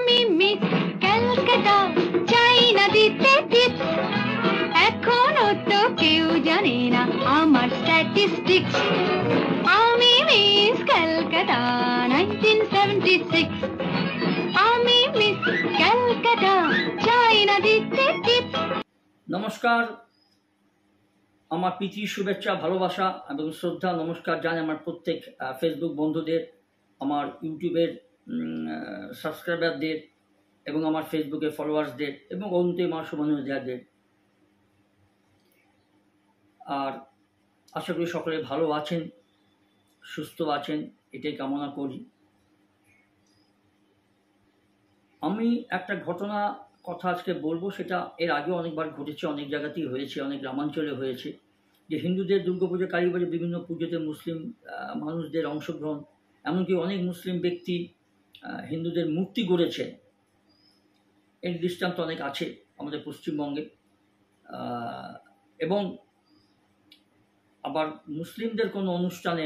আমি মিস ক্যালকাটা, চাই না দিতে টিপস। এখনো তো কেউ জানে না আমার স্ট্যাটিস্টিক্স। আমি মিস ক্যালকাটা 1976। আমি মিস ক্যালকাটা, চাই না দিতে টিপস। নমস্কার, আমার প্রীতি, শুভেচ্ছা, ভালোবাসা এবং শ্রদ্ধা নমস্কার জানাই আমার প্রত্যেক ফেসবুক বন্ধুদের, আমার ইউটিউবের সাবস্ক্রাইবারদের এবং আমার ফেসবুকের ফলোয়ার্সদের এবং অন্তিম আমার শুভানুধ্যায়ীদের। আর আশা করি সকলে ভালো আছেন, সুস্থ আছেন, এটাই কামনা করি। আমি একটা ঘটনা কথা আজকে বলবো, সেটা এর আগেও অনেকবার ঘটেছে, অনেক জায়গাতেই হয়েছে, অনেক গ্রামাঞ্চলে হয়েছে, যে হিন্দুদের দুর্গাপুজো, কালীপুজো, বিভিন্ন পুজোতে মুসলিম মানুষদের অংশগ্রহণ, এমনকি অনেক মুসলিম ব্যক্তি হিন্দুদের মূর্তি গড়েছে। এর দৃষ্টান্ত অনেক আছে আমাদের পশ্চিমবঙ্গে। এবং আবার মুসলিমদের কোনো অনুষ্ঠানে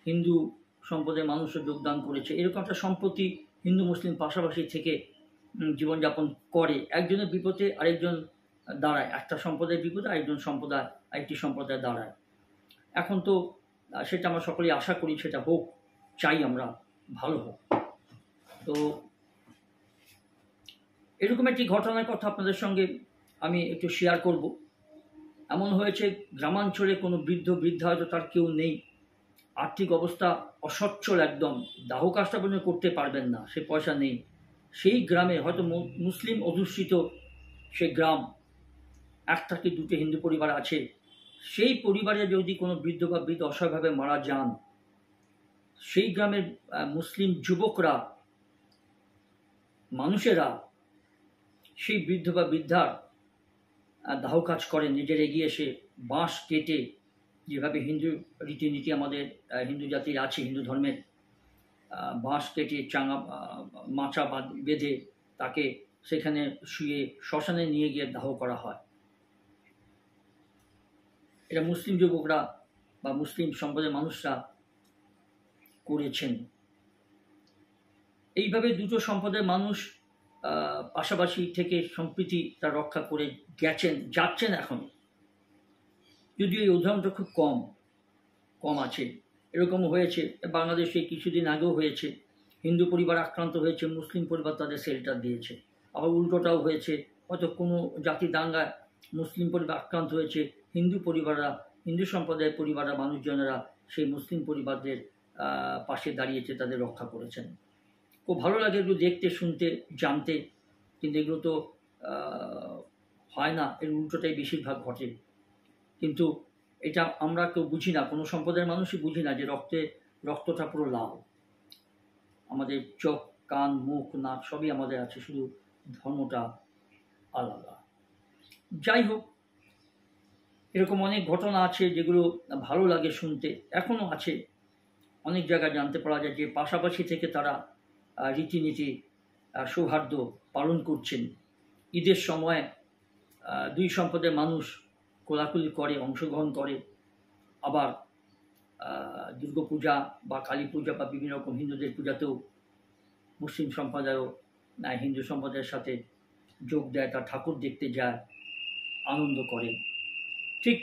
হিন্দু সম্প্রদায়ের মানুষও যোগদান করেছে। এরকম একটা সম্প্রতি হিন্দু মুসলিম পাশাপাশি থেকে জীবনযাপন করে। একজনের বিপদে আরেকজন দাঁড়ায়, একটা সম্প্রদায়ের বিপদে আরেকটি সম্প্রদায় দাঁড়ায়। এখন তো সেটা আমরা সকলেই আশা করি সেটা হোক, চাই আমরা ভালো হোক। তো এরকম একটি ঘটনার কথা আপনাদের সঙ্গে আমি একটু শেয়ার করব। এমন হয়েছে, গ্রামাঞ্চলে কোনো বৃদ্ধা হয়তো তার কেউ নেই, আর্থিক অবস্থা অসচ্ছল, একদম দাহ কাজটা পর্যন্ত করতে পারবেন না, সে পয়সা নেই। সেই গ্রামে হয়তো মুসলিম অধ্যুষিত সে গ্রাম, একটা কি দুটো হিন্দু পরিবার আছে। সেই পরিবারে যদি কোনো বৃদ্ধ বা বৃদ্ধ অসহায়ভাবে মারা যান, সেই গ্রামের মুসলিম যুবকরা, মানুষেরা সেই বৃদ্ধ বা বৃদ্ধার দাহ কাজ করেন। নিজের এগিয়ে এসে বাঁশ কেটে, যেভাবে হিন্দু রীতিনীতি আমাদের হিন্দু জাতির আছে, হিন্দু ধর্মের, বাঁশ কেটে মাচা বেঁধে তাকে সেখানে শুয়ে শ্মশানে নিয়ে গিয়ে দাহ করা হয়। এটা মুসলিম যুবকরা বা মুসলিম সম্প্রদায়ের মানুষরা করেছেন। এইভাবে দুটো সম্প্রদায়ের মানুষ পাশাপাশি থেকে সম্প্রীতি তা রক্ষা করে যাচ্ছেন এখন। যদিও এই উদাহরণটা খুব কম আছে। এরকম হয়েছে বাংলাদেশে, কিছুদিন আগেও হয়েছে, হিন্দু পরিবার আক্রান্ত হয়েছে, মুসলিম পরিবার তাদের শেল্টার দিয়েছে। আবার উল্টোটাও হয়েছে, হয়তো কোনো জাতি দাঙ্গায় মুসলিম পরিবার আক্রান্ত হয়েছে, হিন্দু সম্প্রদায়ের পরিবাররা, মানুষজনেরা সেই মুসলিম পরিবারদের পাশে দাঁড়িয়েছে, তাদের রক্ষা করেছেন। খুব ভালো লাগে এগুলো দেখতে, শুনতে, জানতে। কিন্তু এগুলো তো হয় না, এর উল্টোটাই বেশিরভাগ ঘটে। কিন্তু এটা আমরা কেউ বুঝি না, কোনো সম্প্রদায়ের মানুষই বুঝি না যে রক্তটা পুরো লাল। আমাদের চোখ, কান, মুখ, নাক সবই আমাদের আছে, শুধু ধর্মটা আলাদা। যাই হোক, এরকম অনেক ঘটনা আছে যেগুলো ভালো লাগে শুনতে, এখনও আছে। অনেক জায়গায় জানতে পারা যায় যে পাশাপাশি থেকে তারা রীতিনীতি, সৌহার্দ্য পালন করছেন। ঈদের সময় দুই সম্প্রদায়ের মানুষ কোলাকুলি করে, অংশগ্রহণ করে। আবার দুর্গাপূজা বা কালী পূজা বা বিভিন্ন রকম হিন্দুদের পূজাতেও মুসলিম সম্প্রদায়ও হিন্দু সম্প্রদায়ের সাথে যোগ দেয়, তার ঠাকুর দেখতে যায়, আনন্দ করে। ঠিক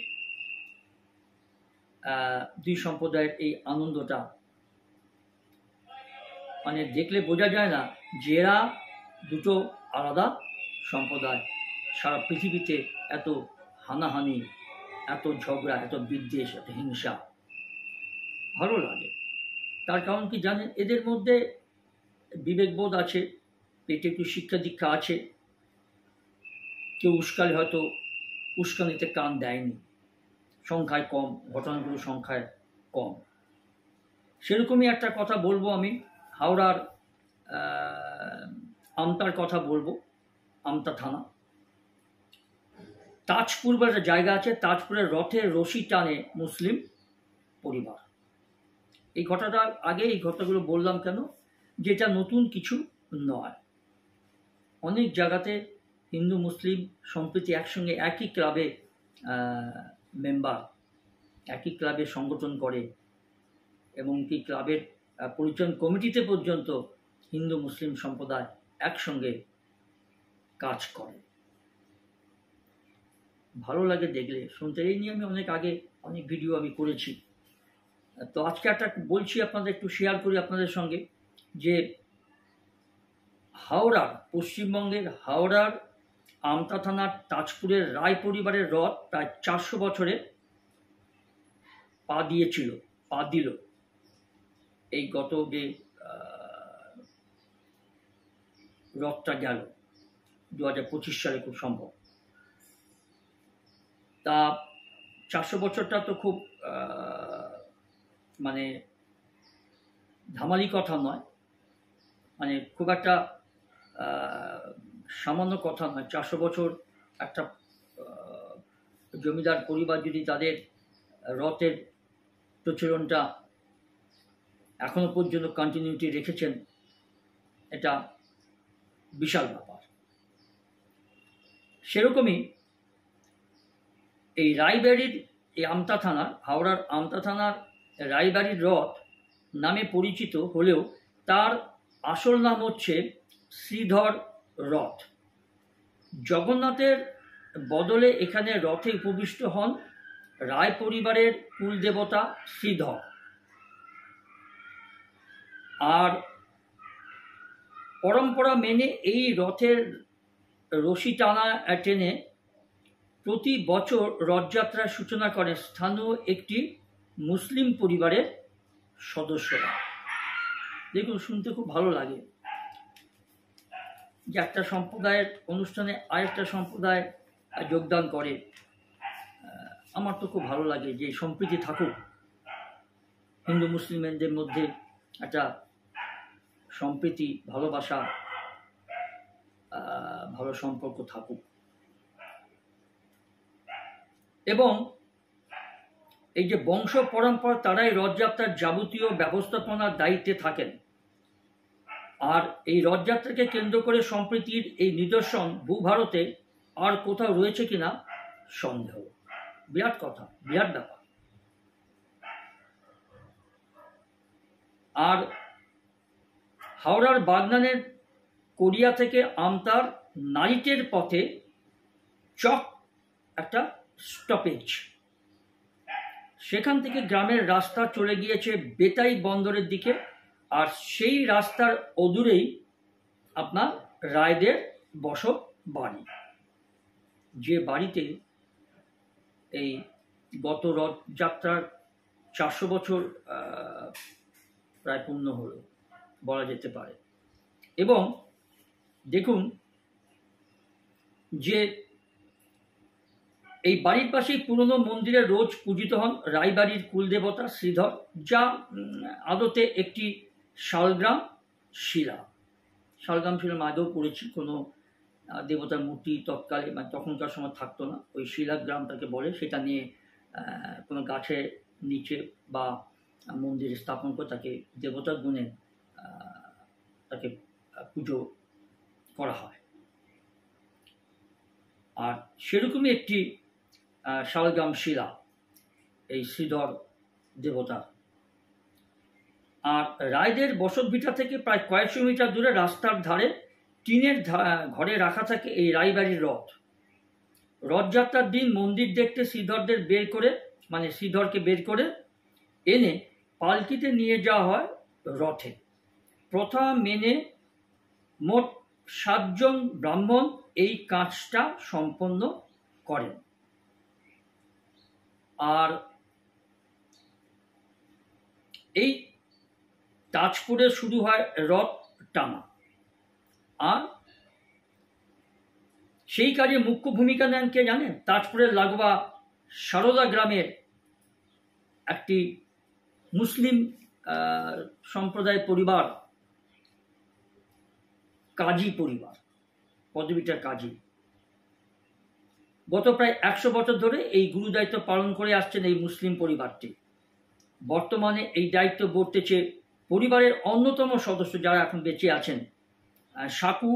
দুই সম্প্রদায়ের এই আনন্দটা মানে দেখলে বোঝা যায় না যে এরা দুটো আলাদা সম্প্রদায়। সারা পৃথিবীতে এত হানাহানি, এত ঝগড়া, এত বিদ্বেষ, এত হিংসা, ভালো লাগে। তার কারণ কি জানেন? এদের মধ্যে বিবেকবোধ আছে, পেটে একটু শিক্ষা দীক্ষা আছে। কেউ উস্কালে হয়তো উস্কানিতে কান দেয়নি, সংখ্যায় কম, ঘটনাগুলো সংখ্যায় কম। সেরকমই একটা কথা বলবো আমি, হাওড়ার আমতার কথা বলবো। আমতা থানা, তাজপুর বলে একটা জায়গা আছে, তাজপুরের রথের রশি টানে মুসলিম পরিবার। এই ঘটনাটা আগে এই ঘটনাগুলো বললাম কেন, যেটা নতুন কিছু নয়। অনেক জায়গাতে হিন্দু মুসলিম সম্প্রীতি একসঙ্গে একই ক্লাবে মেম্বার, একই ক্লাবে সংগঠন করে, এবং কি ক্লাবের পরিচালন কমিটিতে পর্যন্ত হিন্দু মুসলিম সম্প্রদায় একসঙ্গে কাজ করে। ভালো লাগে দেখলে, শুনতে। এই নিয়ে আমি অনেক ভিডিও আমি করেছি। তো আজকে একটা বলছি আপনাদের, একটু শেয়ার করি আপনাদের সঙ্গে, যে পশ্চিমবঙ্গের হাওড়ার আমতা থানার তাজপুরের রায় পরিবারের রথ প্রায় 400 বছরে পা দিল এই গত যে রথটা গেল 2025 সালে খুব সম্ভব। তা 400 বছরটা তো খুব মানে ধামালি কথা নয়, মানে খুব একটা সামান্য কথা নয়। 400 বছর একটা জমিদার পরিবার যদি তাদের রথের প্রচলনটা এখনো পর্যন্ত কন্টিনিউটি রেখেছেন, এটা বিশাল ব্যাপার। সেরকমই এই রায়বাড়ির এই আমতা থানার, হাওড়ার আমতা থানার রায়বাড়ির রথ নামে পরিচিত হলেও তার আসল নাম হচ্ছে শ্রীধর রথ। জগন্নাথের বদলে এখানে রথে উপবিষ্ট হন রায় পরিবারের কুলদেবতা শ্রীধর। আর পরম্পরা মেনে এই রথের রশি টেনে প্রতি বছর রথযাত্রার সূচনা করে স্থানীয় একটি মুসলিম পরিবারের সদস্যরা। দেখুন, শুনতে খুব ভালো লাগে যে একটা সম্প্রদায়ের অনুষ্ঠানে আরেকটা সম্প্রদায় যোগদান করে। আমার তো খুব ভালো লাগে যে সম্প্রীতি থাকুক, হিন্দু মুসলিমদের মধ্যে একটা সম্প্রীতি, ভালোবাসা, ভালো সম্পর্ক থাকুক। এবং এই যে বংশ পরম্পরা, তারাই রথযাত্রার যাবতীয় ব্যবস্থাপনার দায়িত্বে থাকেন। আর এই রথযাত্রাকে কেন্দ্র করে সম্প্রীতির এই নিদর্শন ভূভারতে আর কোথাও রয়েছে কিনা সন্দেহ। বিরাট কথা, বিরাট ব্যাপার। আর হাওড়ার বাগনানের কোরিয়া থেকে আমতার নাইটের পথে চক একটা স্টপেজ, সেখান থেকে গ্রামের রাস্তা চলে গিয়েছে বেতাই বন্দরের দিকে। আর সেই রাস্তার অদূরেই আপনার রায়দের বসত বাড়ি, যে বাড়িতে এই গত রথযাত্রার 400 বছর প্রায় পূর্ণ হলো বলা যেতে পারে। এবং দেখুন যে এই বাড়ির পাশেই পুরনো মন্দিরে রোজ পূজিত হন রায়বাড়ির কুলদেবতা শ্রীধর, যা আদতে একটি শালগ্রাম শিলা। শালগ্রাম শিলা আগেও পড়েছি, কোনো দেবতার মূর্তি তৎকালে মানে তখনকার সময় থাকতো না, ওই শিলাগ্রামটাকে বলে। সেটা নিয়ে কোনো গাছের নিচে বা মন্দিরে স্থাপন করে তাকে দেবতার গুণে তাকে পুজো করা হয়। আর সেরকমই একটি শালগ্রাম শিলা এই শ্রীধর দেবতার। আর রায়দের বসতভিটা থেকে প্রায় কয়েকশো মিটার দূরে রাস্তার ধারে টিনের ঘরে রাখা থাকে এই রায়বাড়ির রথ। রথযাত্রার দিন মন্দির দেখতে শ্রীধরকে বের করে এনে পালকিতে নিয়ে যাওয়া হয় রথে। প্রথা মেনে মোট 7 জন ব্রাহ্মণ এই কাজটা সম্পন্ন করেন। আর এই তাজপুরে শুরু হয় রথ টানা। আর সেই কাজে মুখ্য ভূমিকা নেন কে জানেন? তাজপুরের লাগোয়া সারদা গ্রামের একটি মুসলিম সম্প্রদায় পরিবার, কাজী পরিবার, পদবীটার কাজী। গত প্রায় 100 বছর ধরে এই গুরু দায়িত্ব পালন করে আসছেন এই মুসলিম পরিবারটি। বর্তমানে এই দায়িত্ব বর্তেছে পরিবারের অন্যতম সদস্য যারা এখন বেঁচে আছেন সাকু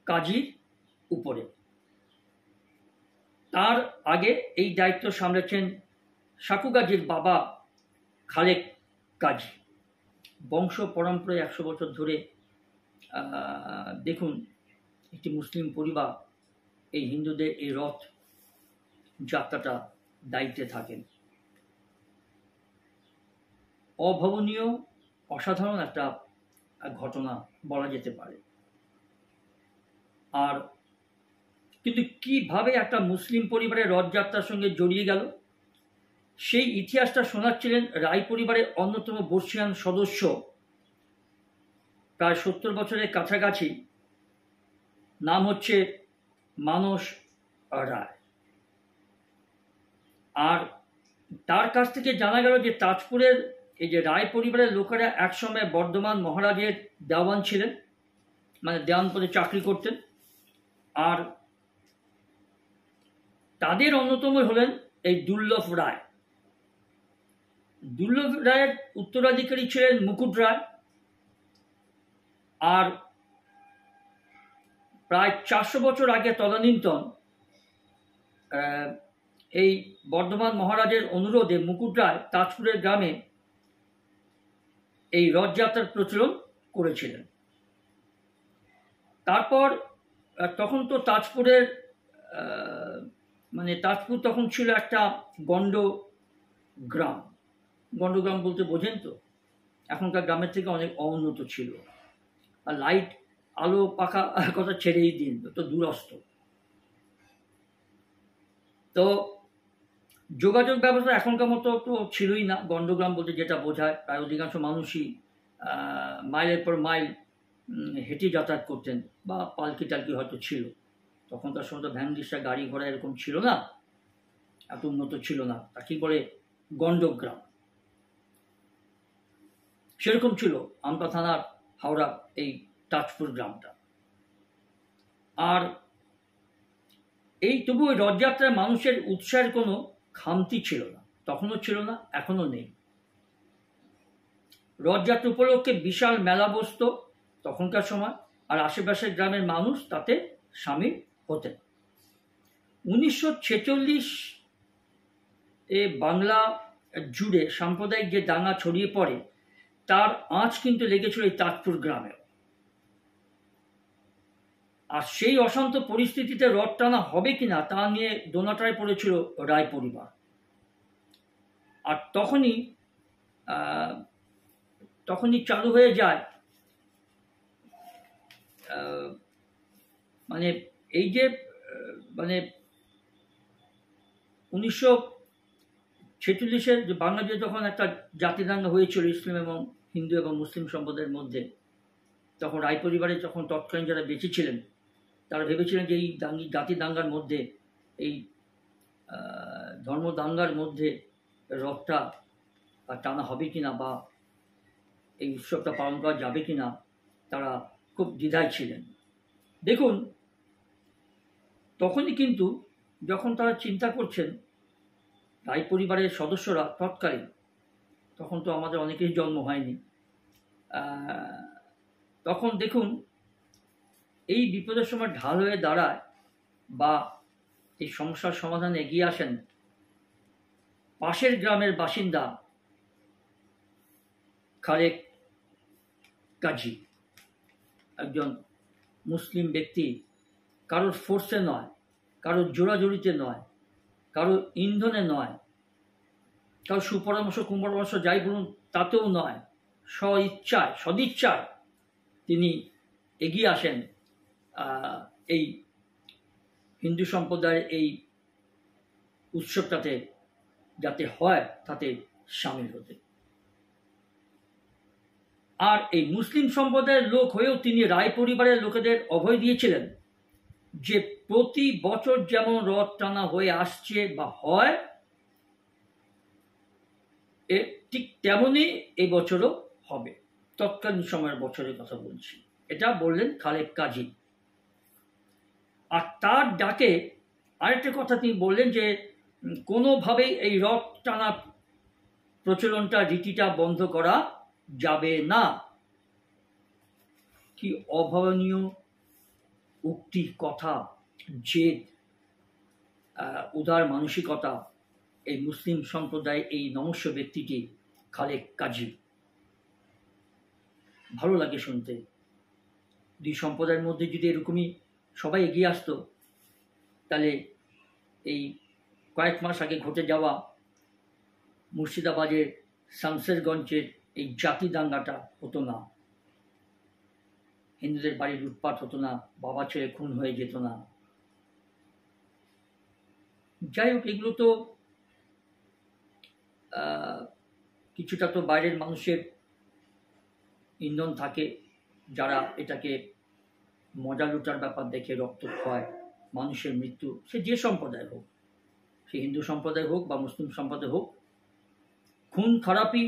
কাজীর উপরে। তার আগে এই দায়িত্ব সামলেছেন সাকু কাজীর বাবা খালেক কাজী। বংশ পরম্পরায় 100 বছর ধরে দেখুন, একটি মুসলিম পরিবার এই হিন্দুদের এই রথ যাত্রাটা দায়িত্বে থাকেন। অভাবনীয়, অসাধারণ একটা ঘটনা বলা যেতে পারে। আর কিন্তু কিভাবে একটা মুসলিম পরিবারের রথযাত্রার সঙ্গে জড়িয়ে গেল, সেই ইতিহাসটা শোনাচ্ছিলেন রায় পরিবারের অন্যতম বর্ষিয়ান সদস্য, প্রায় 70 বছরের কাছাকাছি, নাম হচ্ছে মানস রায়। আর তার কাছ থেকে জানা গেল যে তাজপুরের এই যে রায় পরিবারের লোকেরা একসময় বর্ধমান মহারাজের দেওয়ান ছিলেন, মানে দেওয়ান পদে চাকরি করতেন। আর তাদের অন্যতম হলেন এই দুর্লভ রায়। দুর্লভ রায়ের উত্তরাধিকারী ছিলেন মুকুট রায়। আর প্রায় 400 বছর আগে তদানীন্তন এই বর্ধমান মহারাজের অনুরোধে মুকুট রায় তাজপুরের গ্রামে এই রথযাত্রার প্রচলন করেছিলেন। তারপর তখন তো তাজপুরের মানে তাজপুর তখন ছিল একটা গণ্ডগ্রাম। গণ্ডগ্রাম বলতে বোঝেন তো, এখনকার গ্রামের থেকে অনেক অনুন্নত ছিল। আর লাইট আলো পাখা কথা ছেড়েই দিন, তো দূরস্থ। তো যোগাযোগ ব্যবস্থা এখনকার মতো তো ছিলই না। গণ্ডগ্রাম বলতে যেটা বোঝায়, প্রায় অধিকাংশ মানুষই মাইলের পর মাইল হেঁটে যাতায়াত করতেন, বা পালকি টালকি হয়তো ছিল। তখনকার সময় তো ভ্যান রিক্সা গাড়ি ঘোড়া এরকম ছিল না, এত উন্নত ছিল না। তাকেই বলে গণ্ডগ্রাম। সেরকম ছিল আমতা থানার হাওড়া এই তাজপুর গ্রামটা। আর এই তবু ওই রথযাত্রায় মানুষের উৎসাহের কোনো খামতি ছিল না, তখনও ছিল না, এখনো নেই। রথযাত্রা উপলক্ষে বিশাল মেলা বসত তখনকার সময়, আর আশেপাশের গ্রামের মানুষ তাতে সামিল হতেন। 1946 এ বাংলা জুড়ে সাম্প্রদায়িক যে দাঙ্গা ছড়িয়ে পড়ে, তার আঁচ কিন্তু লেগেছিল এই তাজপুর গ্রামে। আর সেই অশান্ত পরিস্থিতিতে রথ টানা হবে কিনা তা নিয়ে দোনাটায় পড়েছিল রায় পরিবার। আর তখনই চালু হয়ে যায় মানে এই যে মানে 1946-এর যে বাংলাদেশে যখন একটা জাতিদাঙ্গা হয়েছিল ইসলাম এবং হিন্দু এবং মুসলিম সম্প্রদায়ের মধ্যে, তখন রায় পরিবারে যখন তৎকালীন যারা বেঁচে ছিলেন, তারা ভেবেছিলেন যে এই জাতি দাঙ্গার মধ্যে, এই ধর্মদাঙ্গার মধ্যে রথটা টানা হবে কিনা বা এই উৎসবটা পালন করা যাবে কিনা, তারা খুব দ্বিধায় ছিলেন। দেখুন, তখনই কিন্তু যখন তারা চিন্তা করছেন, রায় পরিবারের সদস্যরা তৎকালীন, তখন তো আমাদের অনেকেই জন্ম হয়নি, তখন দেখুন এই বিপদের সময় ঢাল হয়ে দাঁড়ায় বা এই সমস্যার সমাধানে এগিয়ে আসেন পাশের গ্রামের বাসিন্দা খালেক কাজী, একজন মুসলিম ব্যক্তি। কারোর ফোর্সে নয়, কারোর জোড়াজড়িতে নয়, কারোর ইন্ধনে নয়, কারোর সুপরামর্শ কুপরামর্শ যাই বলুন তাতেও নয়, সদিচ্ছায় তিনি এগিয়ে আসেন এই হিন্দু সম্প্রদায়ের এই উৎসবটাতে যাতে হয় তাতে সামিল হতে। আর এই মুসলিম সম্প্রদায়ের লোক হয়েও তিনি রায় পরিবারের লোকেদের অভয় দিয়েছিলেন যে প্রতি বছর যেমন রথ টানা হয়ে আসছে বা হয়, ঠিক তেমনই এই বছরও হবে। তৎকালীন সময়ের বছরের কথা বলছি, এটা বললেন খালেক কাজী। আর তার ডাকে আরেকটা কথা তিনি বললেন যে কোনোভাবেই এই রথ টানা প্রচলনটা, রীতিটা বন্ধ করা যাবে না। কি অভাবনীয় উক্তি, কথা, জেদ, উদার মানসিকতা এই মুসলিম সম্প্রদায় এই নমস্য ব্যক্তিটি খালেক কাজী। ভালো লাগে শুনতে। দুই সম্প্রদায়ের মধ্যে যদি এরকমই সবাই এগিয়ে আসতো, তাহলে এই কয়েক মাস আগে ঘটে যাওয়া মুর্শিদাবাদের শামসেরগঞ্জের এই জাতি দাঙ্গাটা হতো না, হিন্দুদের বাড়ি লুটপাট হতো না, বাবা ছেলে খুন হয়ে যেত না। যাই হোক, এগুলো তো কিছুটা তো বাইরের মানুষের ইন্ধন থাকে, যারা এটাকে মজা লুটার ব্যাপার দেখে রক্ত খোয়ায়, মানুষের মৃত্যু, সে যে সম্প্রদায় হোক, সে হিন্দু সম্প্রদায় হোক বা মুসলিম সম্প্রদায় হোক, খুন খারাপি,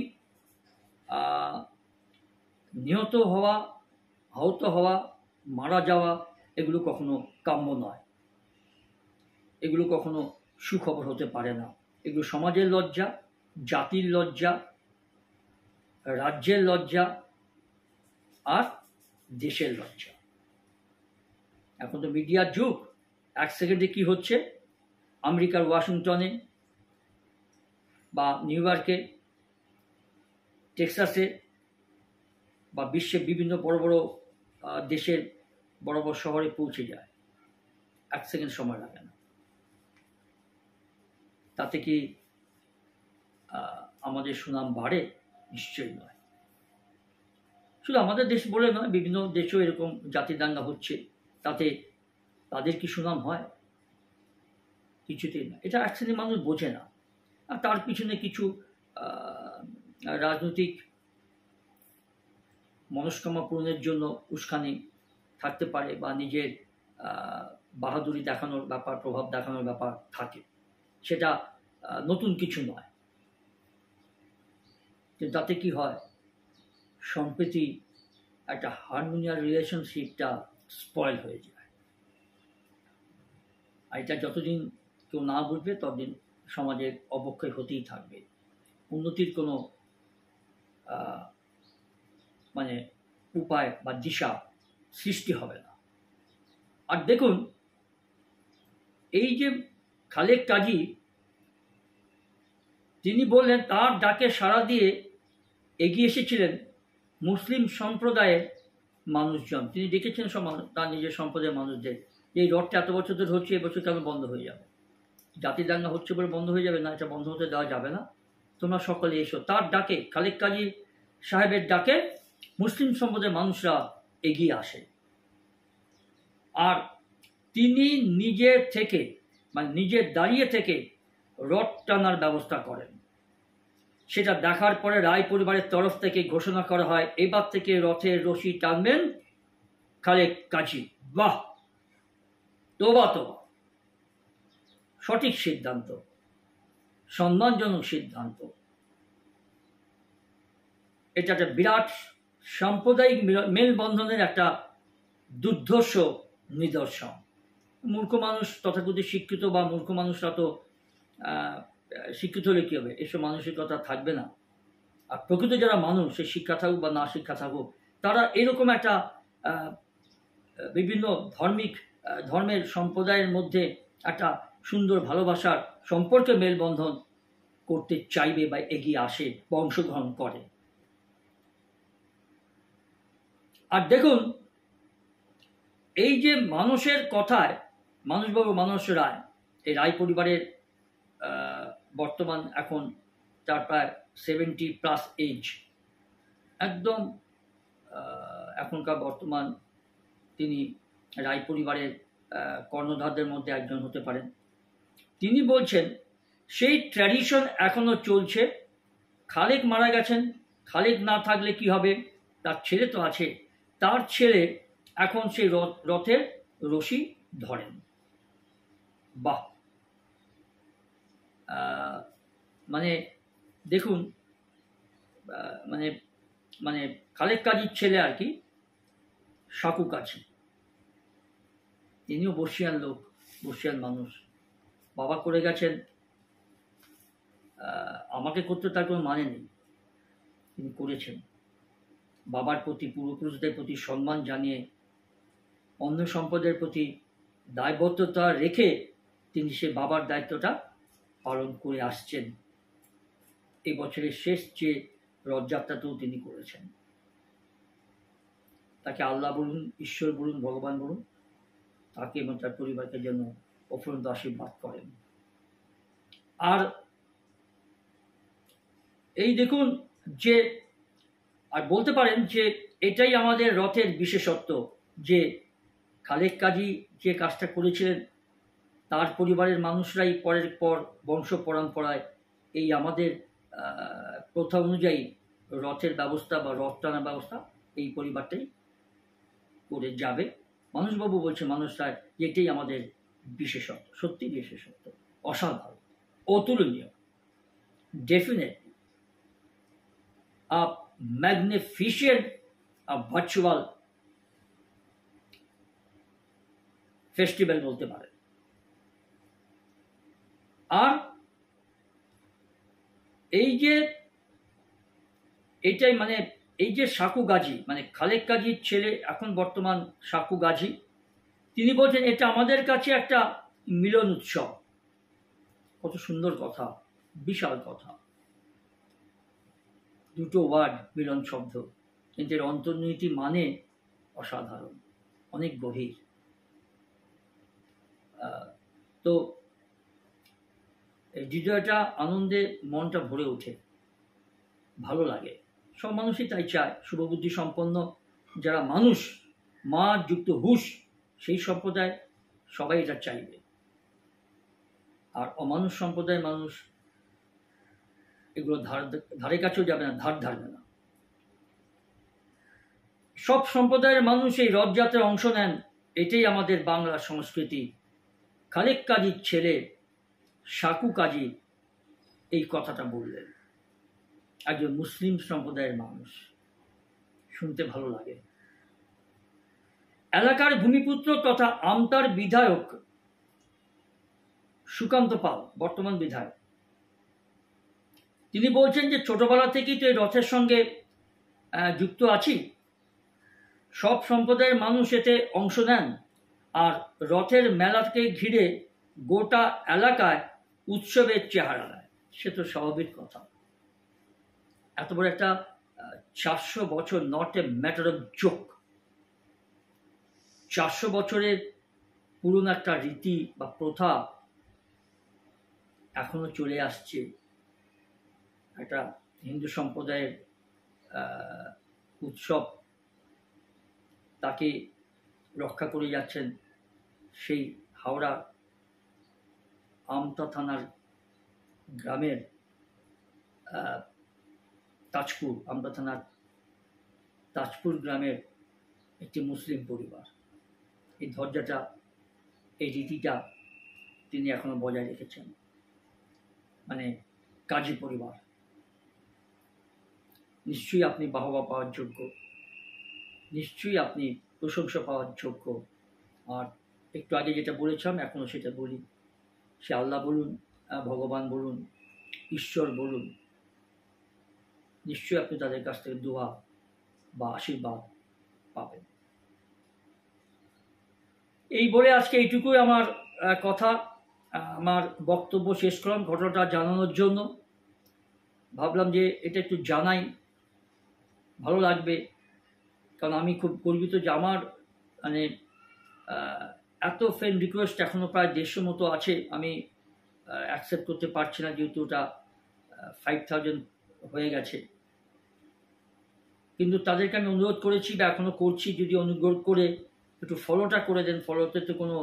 নিহত হওয়া, আহত হওয়া, মারা যাওয়া, এগুলো কখনো কাম্য নয়, এগুলো কখনো সুখবর হতে পারে না। এগুলো সমাজের লজ্জা, জাতির লজ্জা, রাজ্যের লজ্জা আর দেশের লজ্জা। এখন তো মিডিয়ার যুগ, এক সেকেন্ডে কি হচ্ছে আমেরিকার ওয়াশিংটনে বা নিউ ইয়র্কে, টেক্সাসে বা বিশ্বের বিভিন্ন বড় বড় দেশের বড় বড় শহরে পৌঁছে যায়, এক সেকেন্ড সময় লাগে না। তাতে কি আমাদের সুনাম বাড়ে? নিশ্চয়ই নয়। শুধু আমাদের দেশ বলে নয়, বিভিন্ন দেশেও এরকম জাতি দাঙ্গা হচ্ছে, তাতে তাদের কি সুনাম হয়? কিছুতেই না। এটা এক শ্রেণীর মানুষ বোঝে না, আর তার পিছনে কিছু রাজনৈতিক মনস্কামনা পূরণের জন্য উস্কানি থাকতে পারে, বা নিজের বাহাদুরি দেখানোর ব্যাপার, প্রভাব দেখানোর ব্যাপার থাকে, সেটা নতুন কিছু নয়। কিন্তু তাতে কি হয়, সম্প্রতি একটা হারমোনিয়াস রিলেশনশিপটা স্পয়েল হয়ে যায়। আর এটা যতদিন কেউ না বুঝবে, ততদিন সমাজের অবক্ষয় হতেই থাকবে, উন্নতির কোনো মানে উপায় বা দিশা সৃষ্টি হবে না। আর দেখুন, এই যে খালেক কাজী, তিনি বললেন তার ডাকে সাড়া দিয়ে এগিয়ে এসেছিলেন মুসলিম সম্প্রদায়ের মানুষজন। তিনি ডেকেছেন তার নিজের সম্প্রদায়ের মানুষদের, এই রথটা এত বছর ধরে হচ্ছে, এবছর কেন বন্ধ হয়ে যাবে? জাতি দাঙ্গা হচ্ছে বলে বন্ধ হয়ে যাবে না, এটা বন্ধ হতে দেওয়া যাবে না, তোমরা সকলে এসো। তার ডাকে, খালেক কাজী সাহেবের ডাকে মুসলিম সম্প্রদায়ের মানুষরা এগিয়ে আসে, আর তিনি নিজে থেকে, মানে নিজে দাঁড়িয়ে থেকে রথ টানার ব্যবস্থা করেন। সেটা দেখার পরে রায় পরিবারের তরফ থেকে ঘোষণা করা হয়, এবার থেকে রথের রশি টানবেন খালেক কাজী। বাহ, তোবা তোবা, সঠিক সিদ্ধান্ত, সম্মানজনক সিদ্ধান্ত। এটা একটা বিরাট সাম্প্রদায়িক মেলবন্ধনের একটা দুর্ধর্ষ নিদর্শন। মূর্খ মানুষ, তথাকথিত শিক্ষিত বা মূর্খ মানুষরা তো শিক্ষিত হলে কী হবে, এসব মানসিকতা থাকবে না। আর প্রকৃত যারা মানুষ, সে শিক্ষা থাকুক বা না শিক্ষা থাকুক, তারা এরকম একটা বিভিন্ন ধর্মের সম্প্রদায়ের মধ্যে একটা সুন্দর ভালোবাসার সম্পর্কে মেলবন্ধন করতে চাইবে বা এগিয়ে আসে বা অংশগ্রহণ করে। আর দেখুন, এই যে মানুষের কথায়, মানুষবাবু মানস রায়, এই রায় পরিবারের বর্তমান এখন তার প্রায় 70+ এজ, একদম এখনকার বর্তমান তিনি রায় পরিবারের কর্ণধারদের মধ্যে একজন হতে পারেন। তিনি বলছেন সেই ট্র্যাডিশন এখনো চলছে। খালেক মারা গেছেন, খালেক না থাকলে কি হবে, তার ছেলে তো আছে, তার ছেলে এখন সেই রথের রশি ধরেন। বাহ, মানে দেখুন, মানে মানে খালেক কাজীর ছেলে আর কি, সাকু কাজী, তিনিও বর্ষিয়ান লোক, বর্ষিয়ান মানুষ। বাবা করে গেছেন, আমাকে করতে তার কোনো মানে নেই, তিনি করেছেন। বাবার প্রতি, পূর্বপুরুষদের প্রতি সম্মান জানিয়ে, অন্য সম্পদের প্রতি দায়বদ্ধতা রেখে তিনি সে বাবার দায়িত্বটা পালন করে আসছেন। এই বছরের শেষ যে রথযাত্রাতেও তিনি করেছেন। তাকে আল্লাহ বলুন, ঈশ্বর বলুন, ভগবান বলুন, তাকে এবং তার পরিবারকে যেন অফুরন্ত আশীর্বাদ করেন। আর এই দেখুন যে, আর বলতে পারেন যে এটাই আমাদের রথের বিশেষত্ব, যে খালেক কাজী যে কাজটা করেছিলেন তার পরিবারের মানুষরাই পরের পর বংশ পরম্পরায় এই আমাদের প্রথা অনুযায়ী রথের ব্যবস্থা বা রথ টানার ব্যবস্থা এই পরিবারটাই করে যাবে। মানুষবাবু বলছে মানুষরা, এটাই আমাদের বিশেষত্ব, সত্যি বিশেষত্ব, অসাধারণ, অতুলনীয়, definitely a magnificent virtual festival বলতে পারে। আর এই যে এটাই মানে এই যে সাকু গাজী, মানে খালেক কাজীর ছেলে এখন বর্তমান সাকু গাজী, তিনি বলছেন এটা আমাদের কাছে একটা মিলন উৎসব। কত সুন্দর কথা, বিশাল কথা, দুটো ওয়ার্ড মিলন শব্দ, কিন্তু এর অন্তর্নীতি মানে অসাধারণ, অনেক গভীর। তো এই হৃদয়টা আনন্দে মনটা ভরে ওঠে, ভালো লাগে। সব মানুষই তাই চায়, শুভবুদ্ধি সম্পন্ন যারা মানুষ, মা যুক্ত হুশ, সেই সম্প্রদায় সবাই এটা চাইবে। আর অমানুষ সম্প্রদায়ের মানুষ এগুলো ধারে কাছেও যাবে না, ধার ধারবে না। সব সম্প্রদায়ের মানুষ এই রথযাত্রায় অংশ নেন, এটাই আমাদের বাংলা সংস্কৃতি। খালেক কাজীর ছেলে সাকু কাজী এই কথাটা বললেন, একজন মুসলিম সম্প্রদায়ের মানুষ, শুনতে ভালো লাগে। এলাকার ভূমিপুত্র তথা আমতার বিধায়ক সুকান্ত পাল, বর্তমান বিধায়ক, তিনি বলছেন যে ছোটবেলা থেকেই তো এই রথের সঙ্গে যুক্ত আছি, সব সম্প্রদায়ের মানুষ এতে অংশ নেন, আর রথের মেলাকে ঘিরে গোটা এলাকায় উৎসবের চেহারা নেয়। সে তো স্বাভাবিক কথা, এত বড় একটা 400 বছর, not a matter of joke, 400 বছরের পুরনো একটা রীতি বা প্রথা এখনো চলে আসছে। একটা হিন্দু সম্প্রদায়ের উৎসব, তাকে রক্ষা করে যাচ্ছেন সেই হাওড়া আমতা থানার গ্রামের তাজপুর, আমতা থানার তাজপুর গ্রামের একটি মুসলিম পরিবার। এই ধৈর্যটা, এই রীতিটা তিনি এখনো বজায় রেখেছেন, মানে কাজী পরিবার। নিশ্চয়ই আপনি বাহবা পাওয়ার যোগ্য, নিশ্চয়ই আপনি প্রশংসা পাওয়ার যোগ্য। আর একটু আগে যেটা বলেছিলাম এখনো সেটা বলি, সে আল্লাহ বলুন, ভগবান বলুন, ঈশ্বর বলুন, নিশ্চয়ই আপনি তাদের কাছ থেকে দোয়া বা আশীর্বাদ পাবেন। এই বলে আজকে এইটুকুই আমার কথা, আমার বক্তব্য শেষ করলাম ঘটনাটা জানানোর জন্য। ভাবলাম যে এটা একটু জানাই, ভালো লাগবে, কারণ আমি খুব গর্বিত যে আমার মানে এত ফ্রেন্ড রিকোয়েস্ট এখনও প্রায় 150 মতো আছে, আমি অ্যাকসেপ্ট করতে পারছি না, যেহেতু ওটা 5000 হয়ে গেছে। কিন্তু তাদেরকে আমি অনুরোধ করেছি বা এখনও করছি, যদি অনুরোধ করে একটু ফলোটা করে দেন, ফলোতে তো কোনো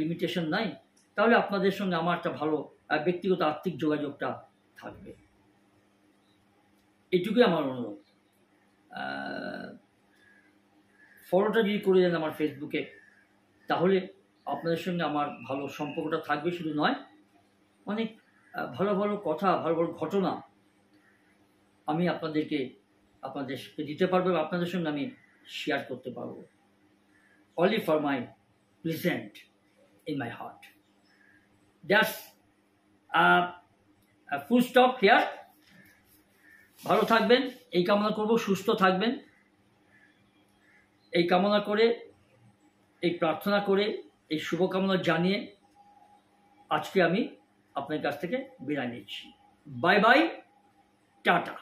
লিমিটেশন নাই, তাহলে আপনাদের সঙ্গে আমার একটা ভালো ব্যক্তিগত আর্থিক যোগাযোগটা থাকবে। এটুকুই আমার অনুরোধ। ফলোটা যদি করে দেন আমার ফেসবুকে, তাহলে আপনাদের সঙ্গে আমার ভালো সম্পর্কটা থাকবে। শুধু নয়, অনেক ভালো ভালো কথা, ভালো ভালো ঘটনা আমি আপনাদেরকে দিতে পারবো, আপনাদের সঙ্গে আমি শেয়ার করতে পারবো। Only for my present in my heart. That's a full stop here. ভালো থাকবেন এই কামনা করব, সুস্থ থাকবেন এই কামনা করে, এই প্রার্থনা করে, এই শুভকামনা জানিয়ে আজকে আমি আপনার কাছ থেকে বিদায় নিচ্ছি। Bye bye, tata.